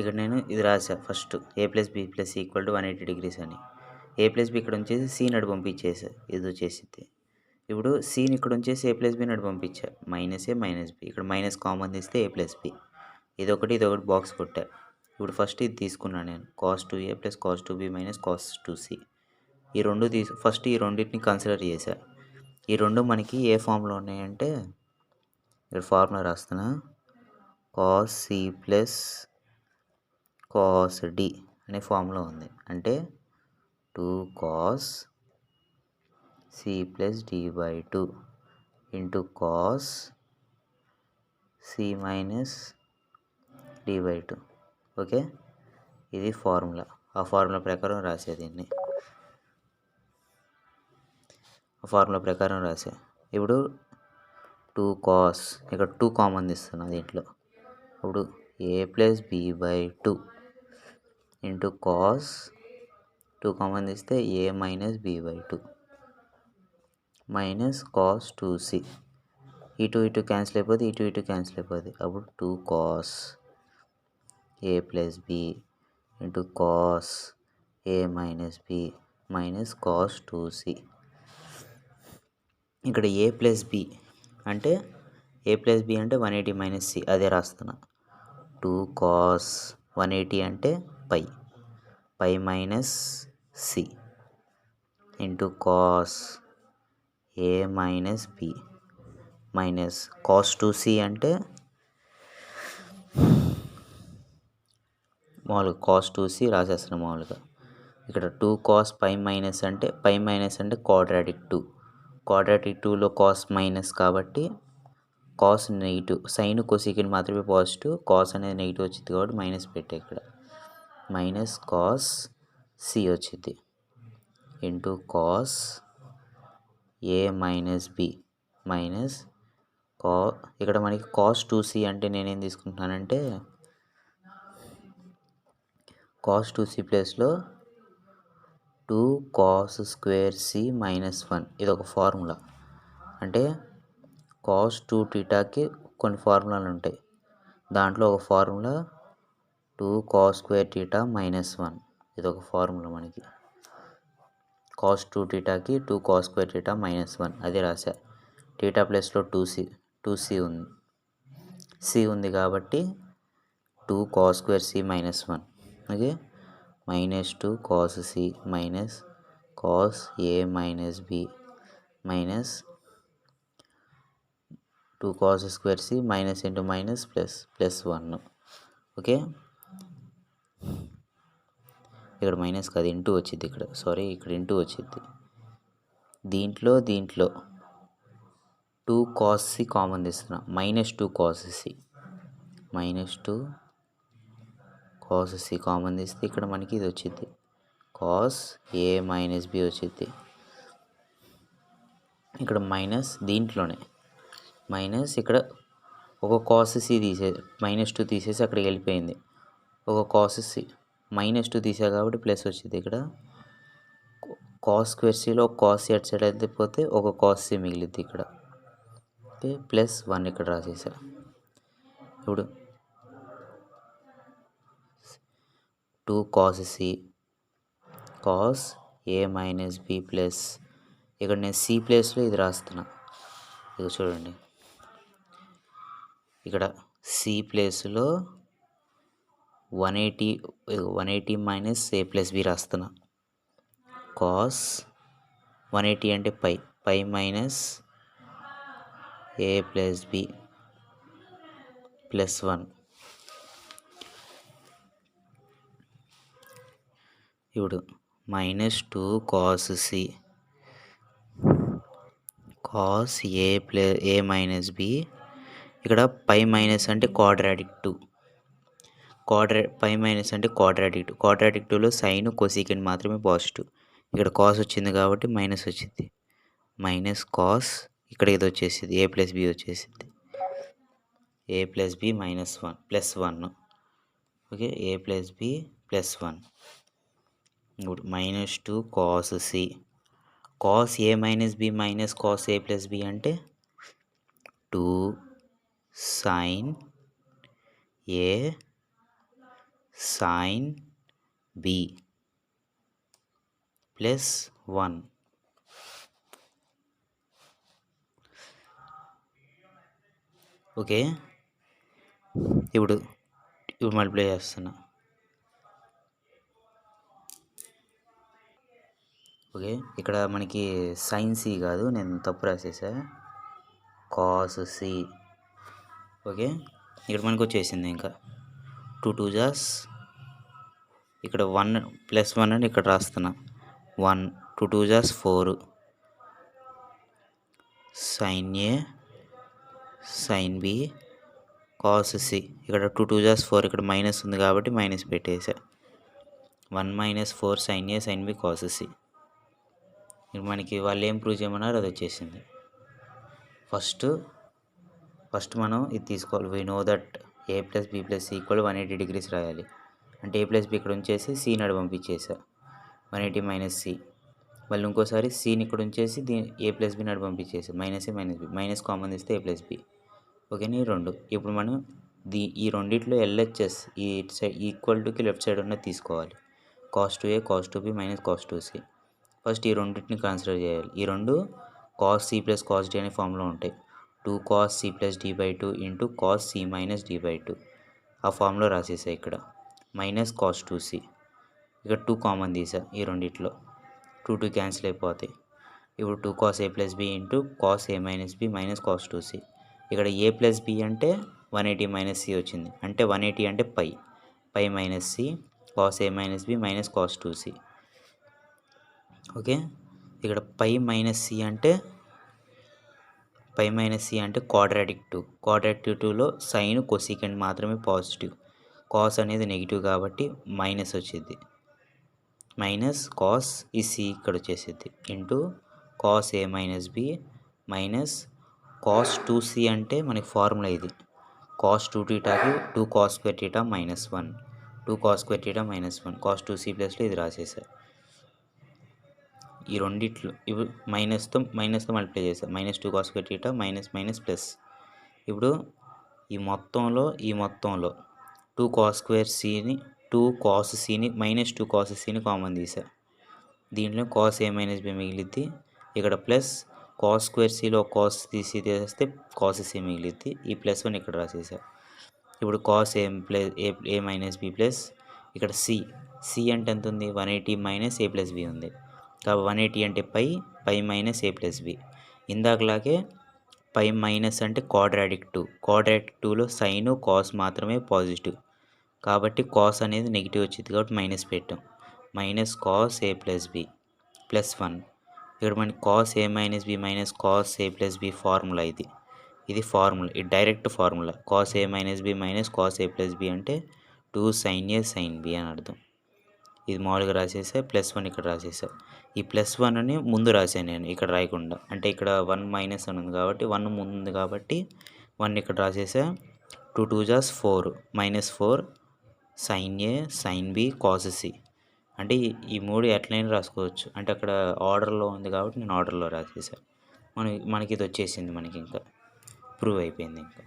ఇక్కడ నేను ఇది రాసా first a plus B plus equal to 180 degrees అని. a ప్లస్ బి ఇక్కడ ఉంచేసి సిని అటు పంపించేసా ఇది వచ్చేసిద్ది. ఇప్పుడు సిని ఇక్కడ ఉంచేసి a ప్లస్ బిని అటు పంపించా మైనస్ ఏ మైనస్ బి ఇక్కడ మైనస్ కామన్ తీస్తే a ప్లస్ బి ఇదొకటి బాక్స్ కొట్టా. ఇప్పుడు ఫస్ట్ ఇది తీసుకున్నాను నేను cos 2a plus cos 2b minus cos 2c ఈ రెండు ఫస్ట్ ఈ రెండింటిని కన్సిడర్ చేశా. ఈ రెండు మనకి ఏ ఫామ్లో ఉన్నాయంటే ఇక్కడ ఫార్ములా రాస్తున్నా cos C plus cos D అనే ఫామ్లో ఉంది. అంటే 2 cos C plus D by 2 into cos C minus D by 2. Okay, ఇది ఫార్ములా. ఆ ఫార్ములా ప్రకారం రాసే దీన్ని రాసా. ఇప్పుడు 2 కాస్ ఇక్కడ 2 కామన్ తీస్తున్నా దీంట్లో. ఇప్పుడు A plus B by 2 into cos 2 common తీస్తే A minus B by 2 minus cos 2c ఇటు క్యాన్సిల్ అయిపోద్ది, ఇటు క్యాన్సిల్ అయిపోద్ది. అప్పుడు 2 cos A plus B into cos A minus B minus cos 2c. ఇక్కడ ఏ ప్లస్ బి అంటే 180 మైనస్ సి అదే రాస్తున్నా. 2 కాస్ 180 అంటే pi minus C into cos A minus B minus cos 2c అంటే మామూలుగా కాస్ 2c రాసేస్తున్నాం మామూలుగా. ఇక్కడ 2 కాస్ పై మైనస్ అంటే క్వాడ్రాటిక్ 2. క్వాడ్రాటిక్ 2లో కాస్ మైనస్ కాబట్టి కాస్ నెగిటివ్, సైన్ కొసీకెన్ మాత్రమే పాజిటివ్, కాస్ అనేది నెగిటివ్ వచ్చింది కాబట్టి మైనస్ పెట్టే ఇక్కడ మైనస్ కాస్ సి వచ్చింది into cos A minus B minus ఇక్కడ మనకి కాస్ 2c అంటే నేనేం తీసుకుంటున్నానంటే కాస్ 2c ప్లేస్లో 2 కాస్ స్క్వేర్ సి మైనస్ 1 ఇది ఒక ఫార్ములా. అంటే కాస్ 2 టీటాకి కొన్ని ఫార్ములాలు ఉంటాయి. దాంట్లో ఒక formula 2 cos square theta minus 1 ఇది ఒక ఫార్ములా మనకి. కాస్ 2 టీటాకి 2 కాస్ స్క్వేర్ టీటా మైనస్ 1 అదే రాశా. టీటా ప్లేస్లో 2c ఉంది, సి ఉంది కాబట్టి 2 cos square C minus 1. Okay, minus 2 cos C minus cos A minus B minus 2 cos square C minus into minus plus 1. Okay, ఇక్కడ మైనస్ కాదు ఇంటూ వచ్చింది ఇక్కడ, ఇక్కడ ఇంటూ వచ్చింది. దీంట్లో 2 కాస్ సి కామన్ తీస్తున్నా మైనస్ 2 కాస్ సి కామన్ తీస్తే ఇక్కడ మనకి ఇది వచ్చింది కాస్ ఏ మైనస్ బి వచ్చింది. ఇక్కడ మైనస్ దీంట్లోనే మైనస్ ఇక్కడ ఒక కాస్ సి మైనస్ 2 తీసేసి అక్కడికి వెళ్ళిపోయింది. ఒక కాస్ సి మైనస్ 2 తీసా కాబట్టి ప్లస్ వచ్చింది. ఇక్కడ కాస్ స్క్వేర్ సిలో ఒక కాస్ సి అటు సైడ్ అయితే పోతే ఒక కాస్ సి మిగిలిద్ది ఇక్కడ. ఓకే, ప్లస్ 1 ఇక్కడ రాసేసా. ఇప్పుడు 2 cos C cos A minus B plus ఇక్కడ నేను సి ప్లేస్లో ఇది రాస్తున్నా. ఇది చూడండి, ఇక్కడ సి ప్లేస్లో 180 మైనస్ ఏ ప్లస్ బి రాస్తున్నా. కాస్ 180 అంటే pi minus A plus B plus 1. ఇప్పుడు minus 2 cos C cos A minus B ఇక్కడ పై మైనస్ అంటే క్వాడ్రాటిక్ 2. పై మైనస్ అంటే క్వాడ్రాటిక్ 2లో సైన్ కొసీకెన్ మాత్రమే పాజిటివ్. ఇక్కడ కాస్ వచ్చింది కాబట్టి మైనస్ వచ్చింది. మైనస్ కాస్ ఇక్కడ ఇది వచ్చేసింది ఏ ప్లస్ బి వచ్చేసింది. A plus B minus 1 plus 1. Okay, A plus B plus 1. ఇప్పుడు minus 2 cos C cos A minus B minus cos A plus B అంటే 2 sine A sine B plus 1. Okay, ఇప్పుడు multiply చేస్తున్నా. Okay, ఇక్కడ మనకి sign C కాదు, నేను తప్పు రాసేసా, cos C. Okay, ఇక్కడ మనకు వచ్చేసింది. ఇంకా 2 2 జాస్ ఇక్కడ 1 ప్లస్ 1 అని ఇక్కడ రాస్తున్నా. 1 2 2 Jos 4 sign A sine B cos C. ఇక్కడ 2 2 జాస్ 4, ఇక్కడ మైనస్ ఉంది కాబట్టి మైనస్ పెట్టేసా. 1 minus 4 sign A sine B cos C. ఇప్పుడు మనకి వాళ్ళు ఏం ప్రూవ్ చేయమన్నారు అది వచ్చేసింది. ఫస్ట్ మనం ఇది తీసుకోవాలి. We know that A plus B plus C equal 180 degrees రాయాలి. అంటే ఏ ప్లస్ బి ఇక్కడ ఉంచేసి సీని అటు పంపించేసా, 180 మైనస్ సి. మళ్ళీ ఇంకోసారి సీని ఇక్కడ ఉంచేసి ఏ ప్లస్ బిని అటు పంపించేసా, మైనస్ ఏ మైనస్ బి, మైనస్ కామన్ తీస్తే ఏ ప్లస్ బి. ఓకేనా, ఈ రెండు. ఇప్పుడు మనం ఈ రెండిట్లో ఎల్హెచ్ఎస్ ఈ సైడ్ ఈక్వల్ టుకి లెఫ్ట్ సైడ్ ఉన్నది తీసుకోవాలి. Cos 2a cos 2b minus cos 2c. First ఈ రెండింటిని కన్సిడర్ చేయాలి. ఈ రెండు cos C plus cos D అనే ఫామ్లో ఉంటాయి. 2 cos c plus d/2 into cos C minus d/2 ఆ ఫామ్లో రాసేసా. ఇక్కడ మైనస్ కాస్ 2c. ఇక్కడ 2 కామన్ తీసా, ఈ రెండిట్లో 2 2 క్యాన్సిల్ అయిపోతాయి. ఇప్పుడు 2 cos a plus B into cos A minus B minus cos 2c. ఇక్కడ ఏ ప్లస్ బి అంటే 180 మైనస్ సి వచ్చింది. అంటే 180 అంటే pi minus C cos A minus B minus cos 2c. Okay, ఇక్కడ పై మైనస్ సి అంటే quadratic 2. Quadratic 2లో sine cosecant మాత్రమే positive, cos అనేది నెగిటివ్ కాబట్టి మైనస్ వచ్చింది. మైనస్ కాస్ ఈ సి ఇక్కడ వచ్చేసిద్ది into cos A minus B minus cos 2c అంటే మనకి ఫార్ములా ఇది. కాస్ 2 టీటాకి 2 cos square theta minus 1, 2 cos square theta minus 1, cos 2c ప్లస్లో ఇది రాసేసా. ఈ రెండిట్లో ఇవి మైనస్తో మల్టిప్లై చేసాం. Minus 2 cos square theta minus minus plus. ఇప్పుడు ఈ మొత్తంలో 2 కాస్ స్క్వేర్ సిని 2 కాస్ సిని మైనస్ 2 కాస్ సిని కామన్ తీసా. దీంట్లో కాస్ ఏ మైనస్ బి మిగిలిద్ది. ఇక్కడ ప్లస్ కాస్ స్క్వేర్ సిలో కాస్ తీసి తీసేస్తే కాస్ సి మిగిలిద్ది. ఈ ప్లస్ 1 ఇక్కడ రాసేసా. ఇప్పుడు cos A minus B plus ఇక్కడ సి అంటే ఎంత ఉంది, 180 మైనస్ ఏ ప్లస్ బి ఉంది కాబట్టి 180 అంటే pi minus A plus B. ఇందాకలాగే పై మైనస్ అంటే క్వాడ్రాటిక్ 2. క్వాడ్రాటిక్ 2లో సైన్ కాస్ మాత్రమే పాజిటివ్ కాబట్టి కాస్ అనేది నెగిటివ్ వచ్చింది కాబట్టి మైనస్ పెట్టాం. Minus cos A plus B plus 1. ఇక్కడ మనకి cos A minus B minus cos A plus B formula ఇది ఫార్ములా, ఇది direct formula. Cos A minus B minus cos A plus B అంటే 2 sine A sine B అని అర్థం. ఇది మామూలుగా రాసేసా. Plus 1 ఇక్కడ రాసేసా. ఈ ప్లస్ 1ని ముందు రాసాను నేను, ఇక్కడ రాయకుండా. అంటే ఇక్కడ 1 మైనస్ అని ఉంది కాబట్టి 1 ముందు ఉంది కాబట్టి 1 ఇక్కడ రాసేసా. 2 2 Jos 4 minus 4 sign A sine B cos C. అంటే ఈ మూడు ఎట్లయినా రాసుకోవచ్చు. అంటే అక్కడ ఆర్డర్లో ఉంది కాబట్టి నేను ఆర్డర్లో రాసేసా. మనకి ఇది వచ్చేసింది. మనకి ఇంకా ప్రూవ్ అయిపోయింది. ఇంకా